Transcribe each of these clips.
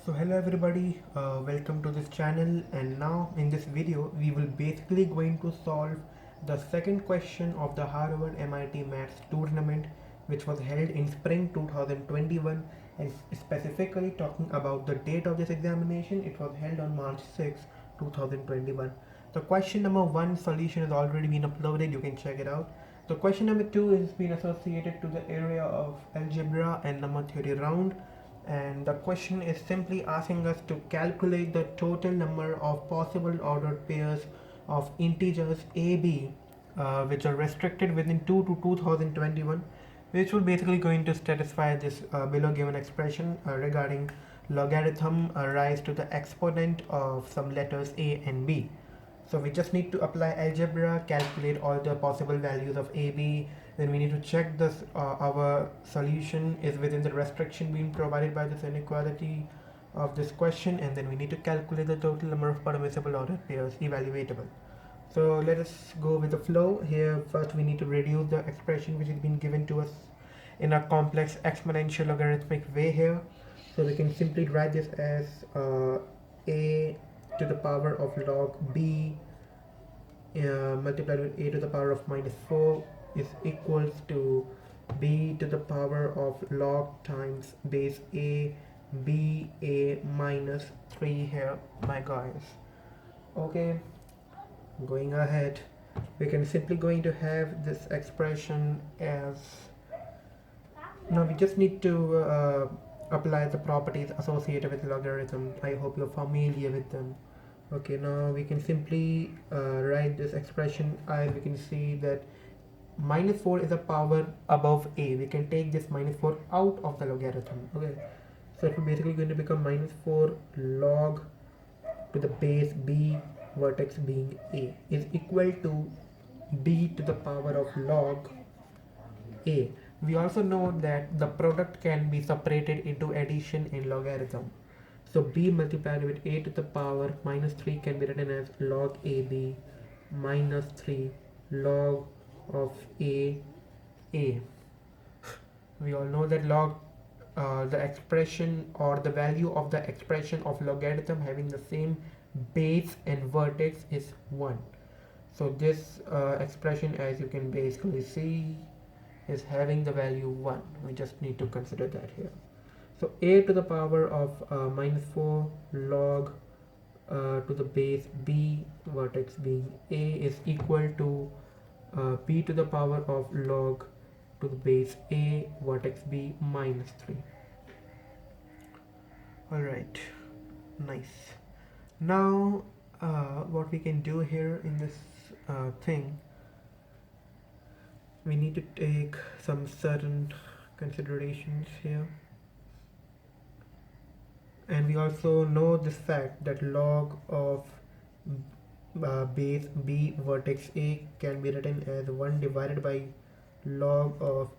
So hello everybody, welcome to this channel, and now in this video we will basically going to solve the second question of the Harvard MIT Maths tournament, which was held in spring 2021, and specifically talking about the date of this examination. It was held on March 6, 2021. The question number 1 solution has already been uploaded, you can check it out. The question number 2 is been associated to the area of algebra and number theory round, and the question is simply asking us to calculate the total number of possible ordered pairs of integers AB, which are restricted within 2 to 2021, which will basically going to satisfy this below given expression regarding logarithm rise to the exponent of some letters A and B. So we just need to apply algebra, calculate all the possible values of AB. Then we need to check this our solution is within the restriction being provided by this inequality of this question, and then we need to calculate the total number of permissible ordered pairs evaluatable. So let us go with the flow. Here first we need to reduce the expression which has been given to us in a complex exponential logarithmic way here. So we can simply write this as a to the power of log b multiplied with a to the power of minus 4 is equals to b to the power of log times base a b a minus 3 here, my guys. Okay, going ahead, we can simply going to have this expression as, now we just need to apply the properties associated with logarithm. I hope you're familiar with them. Okay, now we can simply write this expression as we can see that minus 4 is a power above a. We can take this minus 4 out of the logarithm. Okay, so it will basically going to become minus 4 log to the base b, vertex being a, is equal to b to the power of log a. We also know that the product can be separated into addition in logarithm. So b multiplied with a to the power minus 3 can be written as log ab minus 3 log of a. We all know that log the expression or the value of the expression of logarithm having the same base and vertex is 1. So this expression, as you can basically see, is having the value 1. We just need to consider that here. So a to the power of minus 4 log to the base b, vertex being a, is equal to b to the power of log to the base a, vertex b minus 3. Alright, nice. Now what we can do here in this thing, we need to take some certain considerations here. And we also know this fact that log of base b vertex a can be written as 1 divided by log of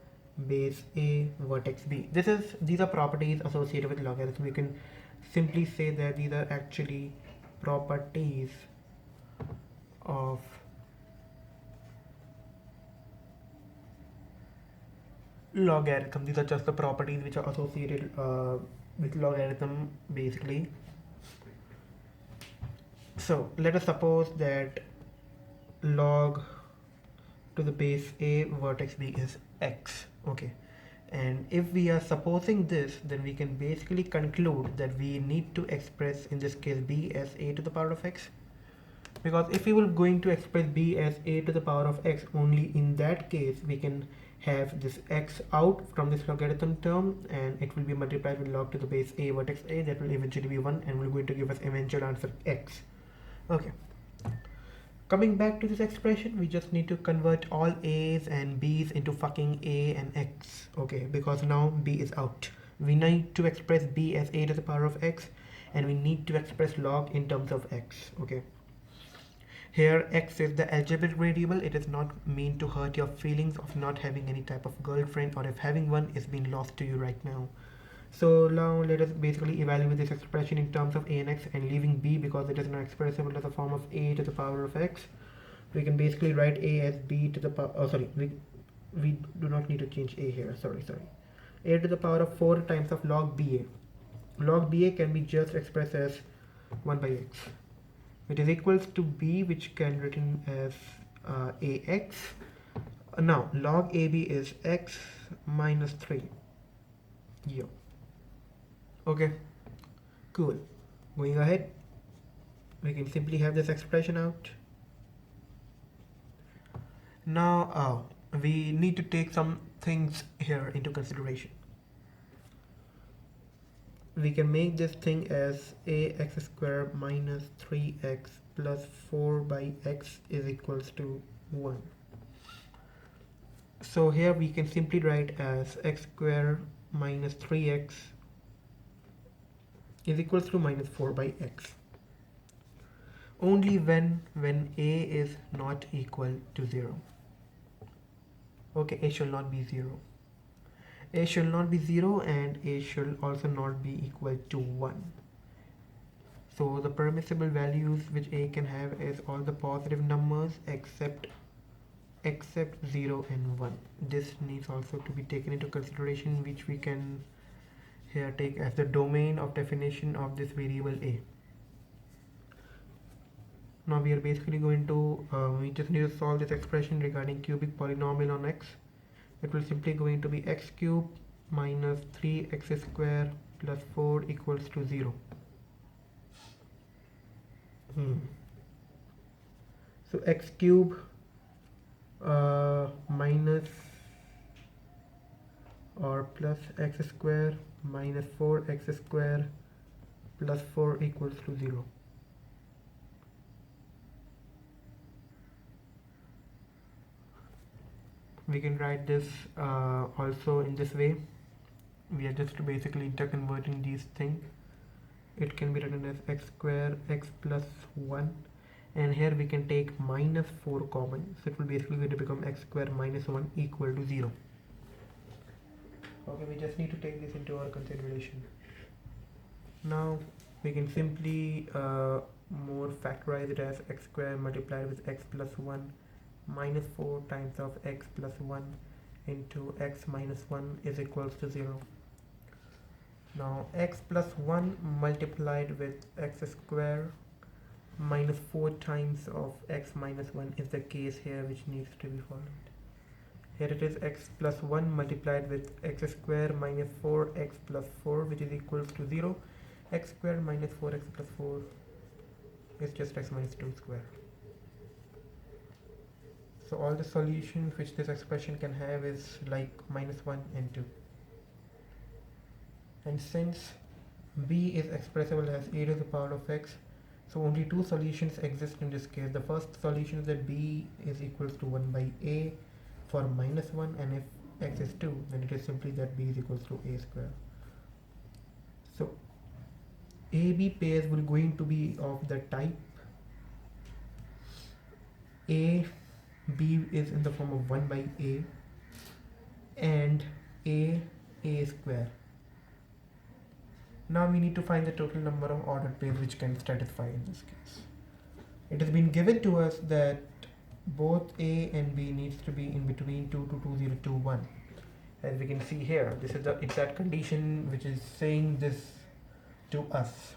base a vertex b. These are properties associated with logarithm. You can simply say that these are actually properties of logarithm. These are just the properties which are associated with logarithm basically. So let us suppose that log to the base a vertex b is x. Okay, and if we are supposing this, then we can basically conclude that we need to express in this case b as a to the power of x, because if we were going to express b as a to the power of x, only in that case we can have this x out from this logarithm term, and it will be multiplied with log to the base a vertex a, that will eventually be 1 and will going to give us eventual answer x. Okay, coming back to this expression, we just need to convert all a's and b's into fucking a and x. Okay, because now b is out, we need to express b as a to the power of x, and we need to express log in terms of x. Okay, here x is the algebraic variable. It is not mean to hurt your feelings of not having any type of girlfriend, or if having one is being lost to you right now. So now let us basically evaluate this expression in terms of a and x, and leaving b because it is not expressible as a form of a to the power of x. We can basically write a as b to the power, we do not need to change a here, sorry, a to the power of 4 times of log ba. log dA can be just expressed as 1 by x, which is equals to b, which can be written as ax. Now log ab is x minus 3. Yeah. Okay, cool. Going ahead, we can simply have this expression out. Now we need to take some things here into consideration. We can make this thing as ax square minus 3x plus 4 by x is equals to 1. So here we can simply write as x square minus 3x is equals to minus 4 by x. Only when a is not equal to 0. Okay, a shall not be 0. A shall not be 0 and a shall also not be equal to 1. So the permissible values which a can have is all the positive numbers except 0 and 1. This needs also to be taken into consideration, which we can here take as the domain of definition of this variable a. Now we are basically going to we just need to solve this expression regarding cubic polynomial on x. It will simply going to be x cube minus 3x square plus 4 equals to 0. So x cube minus or plus x square minus 4x square plus 4 equals to 0. We can write this also in this way. We are just basically interconverting these things. It can be written as x square x plus 1, and here we can take minus 4 common, so it will basically going to become x square minus 1 equal to 0. Okay, we just need to take this into our consideration. Now we can simply more factorize it as x square multiplied with x plus 1 minus 4 times of x plus 1 into x minus 1 is equals to 0. Now x plus 1 multiplied with x square minus 4 times of x minus 1 is the case here which needs to be followed. Here it is x plus 1 multiplied with x square minus 4x plus 4, which is equals to 0. X square minus 4x plus 4 is just x minus 2 square. So all the solutions which this expression can have is like minus 1 and 2. And since b is expressible as a to the power of x, so only two solutions exist in this case. The first solution is that b is equals to 1 by a for minus 1, and if x is 2, then it is simply that b is equals to a square. So AB pairs will going to be of the type a, b is in the form of 1 by a, and a square. Now we need to find the total number of ordered pairs which can satisfy in this case. It has been given to us that both a and b needs to be in between 2 to 2021. As we can see here, this is the exact condition which is saying this to us.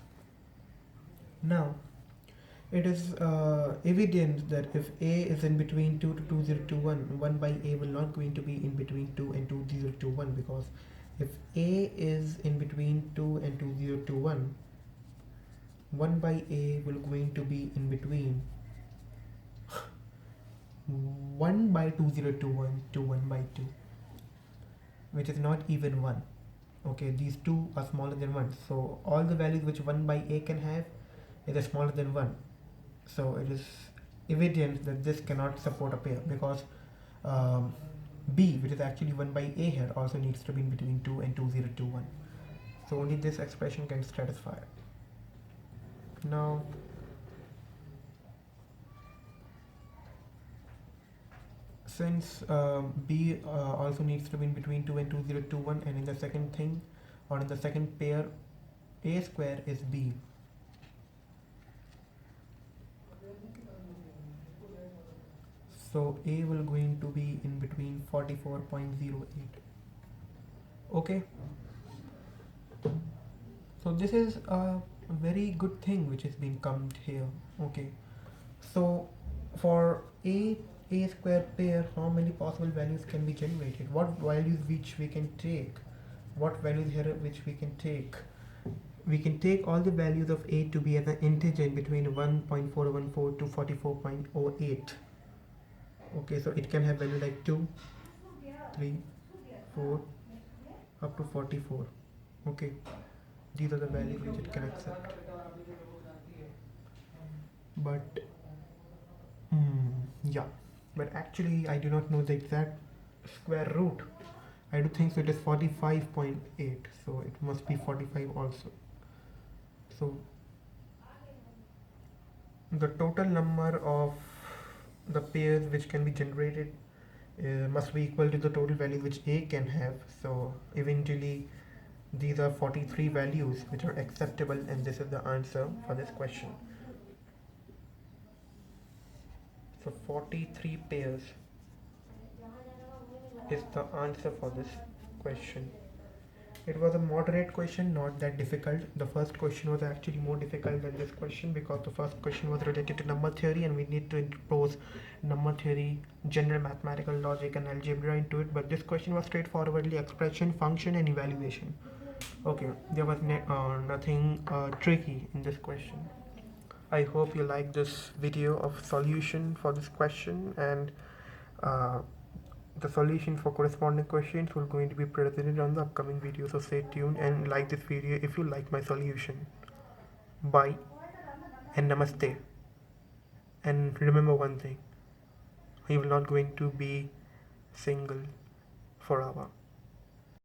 Now it is evident that if a is in between 2 to 2021, 1 by a will not going to be in between 2 and 2021, because if a is in between 2 and 2021, 1 by a will going to be in between 1 by 2021 to 1 by 2, which is not even 1. Okay, these two are smaller than 1, so all the values which 1 by a can have is smaller than 1. So it is evident that this cannot support a pair, because b, which is actually 1 by a here, also needs to be in between 2 and 2021. So only this expression can satisfy it. Now since b also needs to be in between 2 and 2021, and in the second thing, or in the second pair, a square is b. So a will going to be in between 44.08. Okay, So this is a very good thing which is being come here. Okay. So for a square pair, how many possible values can be generated? What values which we can take? What values here which we can take? We can take all the values of a to be as an integer between 1.414 to 44.08. Okay, so it can have value like 2, 3, 4, up to 44. Okay, these are the values which it can accept. But yeah, but actually I do not know the exact square root. I do think so it is 45.8, so it must be 45 also. So the total number of the pairs which can be generated must be equal to the total value which a can have. So eventually these are 43 values which are acceptable, and this is the answer for this question. So 43 pairs is the answer for this question. It was a moderate question, not that difficult. The first question was actually more difficult than this question because the first question was related to number theory and we need to impose number theory, general mathematical logic and algebra into it. But this question was straightforwardly expression, function and evaluation. Okay, there was nothing tricky in this question. I hope you like this video of solution for this question, and uh, the solution for corresponding questions will going to be presented on the upcoming video. So stay tuned and like this video if you like my solution. Bye and namaste. And remember one thing, you will not going to be single forever.